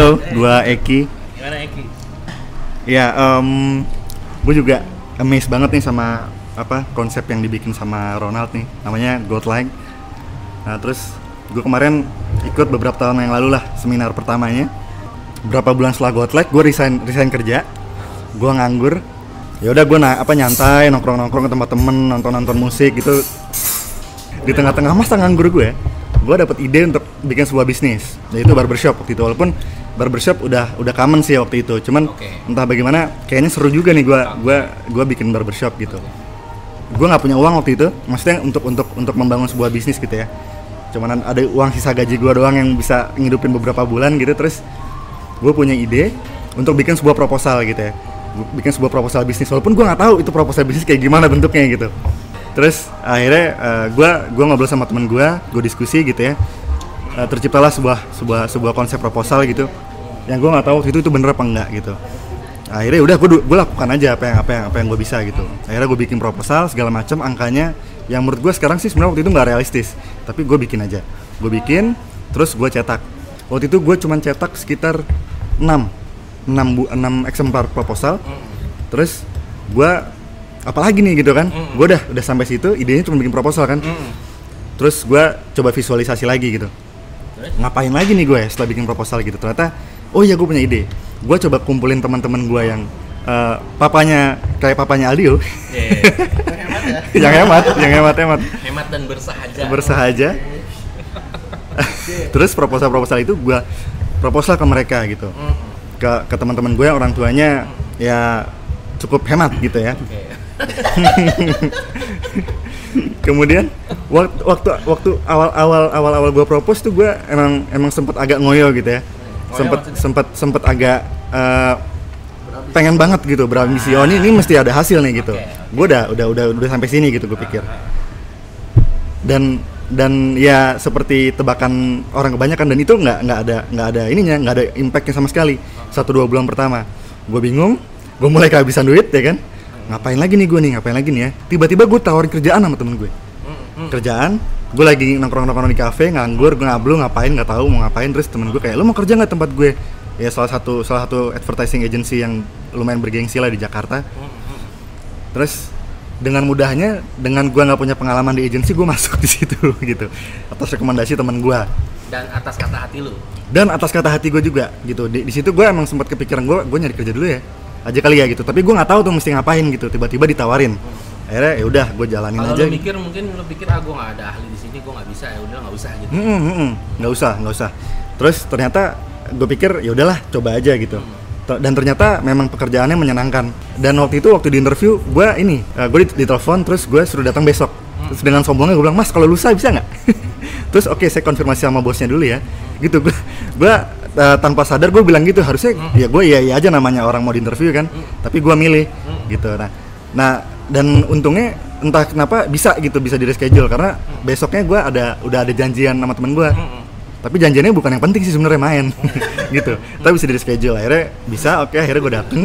Halo, gua Eki. Gimana Eki? Ya, gue juga amazed banget nih sama konsep yang dibikin sama Ronald nih, namanya Godlike. Nah, terus gue kemarin ikut beberapa tahun yang lalu lah seminar pertamanya. Berapa bulan setelah Godlike, gue resign kerja, gue nganggur. Ya udah gue nyantai, nongkrong ke tempat temen, nonton musik gitu. Di tengah-tengah masa nganggur gue dapet ide untuk bikin sebuah bisnis, yaitu barbershop waktu itu. Walaupun barbershop udah common sih waktu itu, cuman entah bagaimana kayaknya seru juga nih gue bikin barbershop gitu. Gue nggak punya uang waktu itu, maksudnya untuk membangun sebuah bisnis gitu ya. Cuman ada uang sisa gaji gue doang yang bisa ngidupin beberapa bulan gitu. Terus gue punya ide untuk bikin sebuah proposal gitu ya, bikin sebuah proposal bisnis, walaupun gue nggak tahu itu proposal bisnis kayak gimana bentuknya gitu. Terus akhirnya gue ngobrol sama temen gue diskusi gitu ya. Terciptalah sebuah konsep proposal gitu, yang gue nggak tahu waktu itu bener apa enggak gitu. Akhirnya udah gue lakukan aja apa yang gue bisa gitu. Akhirnya gue bikin proposal segala macam, angkanya yang menurut gue sekarang sih sebenarnya waktu itu nggak realistis, tapi gue bikin aja. Gue bikin, terus gue cetak. Waktu itu gue cuman cetak sekitar 6 eksemplar proposal. Terus gue apalagi nih gitu kan, gue udah sampai situ, idenya cuma bikin proposal kan. Terus gue coba visualisasi lagi gitu, ngapain lagi nih gue setelah bikin proposal gitu. Ternyata oh iya, gue punya ide. Gue coba kumpulin teman-teman gue yang papanya Aldio. yang hemat dan bersahaja. Terus proposal itu gue proposal ke mereka gitu, ke teman-teman gue yang orang tuanya ya cukup hemat gitu ya. Kemudian waktu awal gue propose tuh gue emang sempet agak ngoyo gitu ya, sempet agak pengen banget gitu, berambisi, oh ini mesti ada hasil nih gitu. Gue udah sampai sini gitu gue pikir. Dan ya seperti tebakan orang kebanyakan, dan itu nggak ada impactnya sama sekali. 1-2 bulan pertama gue bingung, gue mulai kehabisan duit ya kan. Ngapain lagi nih ya. Tiba-tiba gue tawarin kerjaan sama temen gue. Kerjaan, gue lagi nongkrong di kafe, nganggur, gue ngablu ngapain, nggak tahu mau ngapain. Terus temen gue kayak, lo mau kerja nggak tempat gue? Ya salah satu advertising agency yang lumayan bergengsi lah di Jakarta. Terus dengan mudahnya, dengan gue nggak punya pengalaman di agency, gue masuk di situ gitu, atas rekomendasi temen gue. Dan atas kata hati lo. Dan atas kata hati gue juga gitu. Di situ gue emang sempat kepikiran gue nyari kerja dulu ya aja kali ya gitu, tapi gue nggak tahu tuh mesti ngapain gitu. Tiba-tiba ditawarin, akhirnya ya udah gue jalanin aja. Kalau lo pikir gue nggak ada ahli di sini, gue nggak bisa, ya udah nggak usah gitu. Nggak usah. Terus ternyata gue pikir ya udahlah, coba aja gitu. Dan ternyata memang pekerjaannya menyenangkan. Dan waktu di interview gue ditelepon, terus gue suruh datang besok. Terus dengan sombongnya gue bilang, mas kalau lusa bisa nggak? Terus oke, saya konfirmasi sama bosnya dulu ya gitu. Gue tanpa sadar gue bilang gitu, harusnya ya gue iya aja, namanya orang mau diinterview kan. Tapi gue milih gitu. Nah dan untungnya entah kenapa bisa di reschedule, karena besoknya gue udah ada janjian sama temen gue. Tapi janjiannya bukan yang penting sih sebenarnya, main gitu. Tapi bisa di reschedule, akhirnya bisa. Akhirnya gue dateng,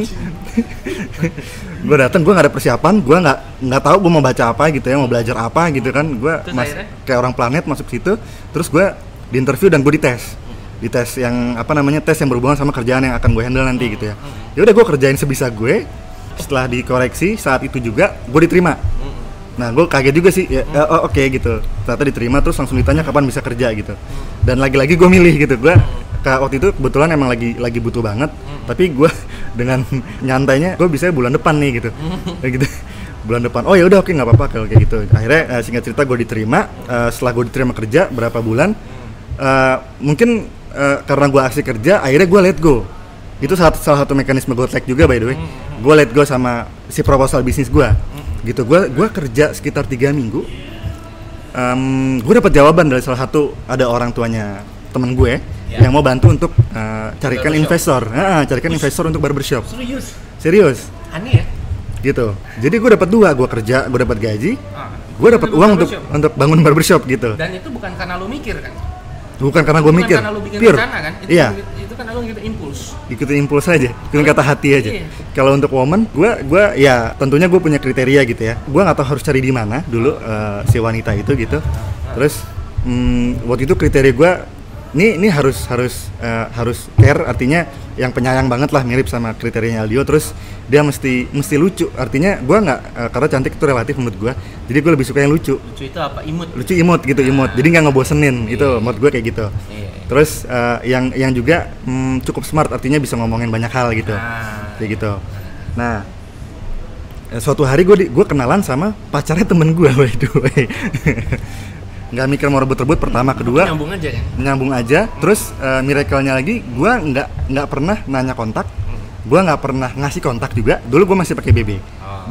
gue nggak ada persiapan, gue nggak tahu gue mau baca apa gitu ya, mau belajar apa gitu kan. Gue kayak orang planet masuk situ. Terus gue diinterview dan gue dites yang tes yang berhubungan sama kerjaan yang akan gue handle nanti gitu ya. Ya udah gue kerjain sebisa gue. Setelah dikoreksi saat itu juga gue diterima. Nah gue kaget juga sih ya, oke gitu. Ternyata diterima, terus langsung ditanya kapan bisa kerja gitu. Dan lagi-lagi gue milih gitu. Gue waktu itu kebetulan emang lagi butuh banget. Tapi gue dengan nyantainya gue bisa bulan depan nih gitu. Kayak gitu. Bulan depan, oh ya udah, oke, nggak apa-apa kalau kayak gitu. Akhirnya singkat cerita gue diterima. Setelah gue diterima kerja berapa bulan, mungkin karena gue asik kerja, akhirnya gue let go. Itu salah satu mekanisme Godlike juga, by the way. Gue let go sama si proposal bisnis gue gitu. Gue kerja sekitar 3 minggu. Gue dapat jawaban dari salah satu, ada orang tuanya temen gue yang mau bantu untuk carikan investor, investor untuk barbershop. Serius aneh ya gitu. Jadi gue dapat 2, gue kerja, gue dapat gaji, gue dapat uang untuk bangun barbershop gitu. Dan itu bukan karena lo mikir kan? Bukan karena gue mikir, karena lu bikin pure rencana kan? Itu kan lu ikutin impuls aja, ikutin kata hati aja. Kalau untuk woman, gue ya tentunya gue punya kriteria gitu ya. Gue nggak tahu harus cari di mana dulu si wanita itu gitu. Terus waktu itu kriteria gue ini harus care, artinya yang penyayang banget lah, mirip sama kriterianya Aldio. Terus dia mesti lucu, artinya gue nggak karena cantik itu relatif menurut gue, jadi gue lebih suka yang lucu. Lucu itu apa? Imut. Lucu imut gitu, imut. Jadi nggak ngebosenin itu menurut gue kayak gitu. Terus yang juga cukup smart, artinya bisa ngomongin banyak hal gitu, kayak gitu. Nah, suatu hari gue kenalan sama pacarnya temen gue, by the way. Nggak mikir mau rebut-rebut, pertama, kedua nyambung aja. Terus miracle-nya lagi, gue nggak pernah nanya kontak, gue nggak pernah ngasih kontak juga. Dulu gue masih pakai BB,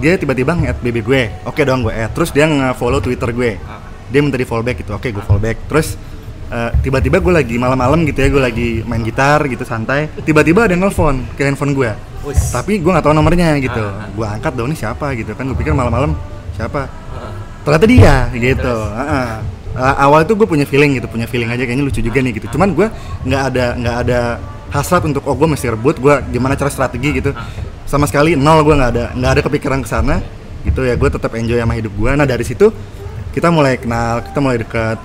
dia tiba-tiba nge-add BB gue, oke dong gue add. Terus dia nge-follow Twitter gue, dia minta di follow back gitu, oke gue follow back. Terus tiba-tiba gue lagi malam-malam gitu ya, gue lagi main gitar gitu santai, tiba-tiba ada yang nelfon ke handphone gue, tapi gue nggak tahu nomornya gitu. Gue angkat dong, ini siapa gitu kan, gue pikir malam-malam siapa, ternyata dia gitu. Awal itu gue punya feeling aja, kayaknya lucu juga nih gitu. Cuman gue nggak ada hasrat untuk gue mesti rebut, gue gimana cara strategi gitu, sama sekali nol. Gue nggak ada kepikiran kesana gitu ya. Gue tetap enjoy sama hidup gue. Nah dari situ kita mulai kenal, kita mulai dekat,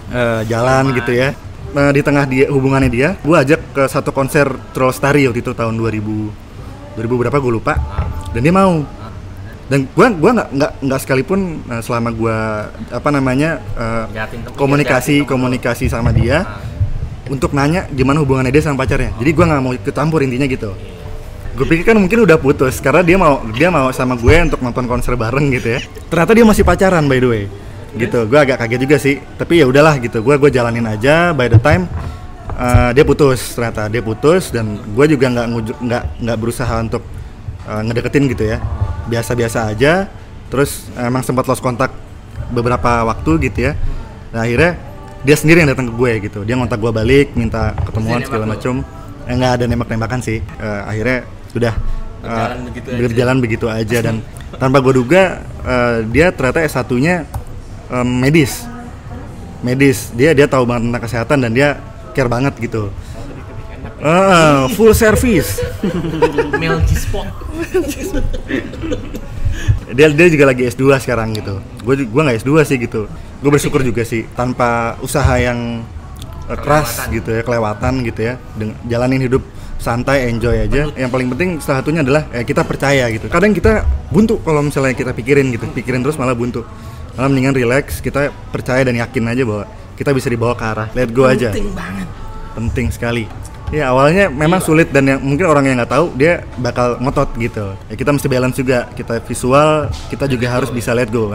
jalan gitu ya. Di tengah hubungannya dia, gue ajak ke satu konser Troll Starry waktu itu tahun 2000 berapa gue lupa, dan dia mau. Dan gue nggak sekalipun selama gue komunikasi sama dia untuk nanya gimana hubungannya dia sama pacarnya. Jadi gue nggak mau ikut campur intinya gitu. Gue pikir kan mungkin udah putus karena dia mau sama gue untuk nonton konser bareng gitu ya. Ternyata dia masih pacaran, by the way. Gitu. Gue agak kaget juga sih. Tapi ya udahlah gitu. Gue jalanin aja. By the time dia putus, ternyata dia putus, dan gue juga nggak berusaha untuk ngedeketin gitu ya. Biasa-biasa aja. Terus emang sempat lost kontak beberapa waktu gitu ya. Nah akhirnya dia sendiri yang datang ke gue gitu. Dia ngontak gue balik, minta ketemuan segala macam. Nggak ada nembak-nembakan sih. Akhirnya sudah berjalan begitu aja. Dan tanpa gue duga dia ternyata S1-nya medis. Dia tahu banget tentang kesehatan dan dia care banget gitu. Full service. Mel G-Spot. Dia juga lagi S2 sekarang gitu. Gue nggak S2 sih gitu. Gue bersyukur juga sih tanpa usaha yang keras gitu ya, kelewatan gitu ya. Jalanin hidup santai, enjoy aja. Yang paling penting salah satunya adalah kita percaya gitu. Kadang kita buntu kalau misalnya kita pikirin terus malah buntu. Malah mendingan relax, kita percaya dan yakin aja bahwa kita bisa dibawa ke arah let go aja. Penting banget. Penting sekali. Ya awalnya memang sulit, dan yang mungkin orang yang nggak tahu dia bakal ngotot gitu. Ya kita mesti balance juga, kita visual, kita juga harus bisa let go.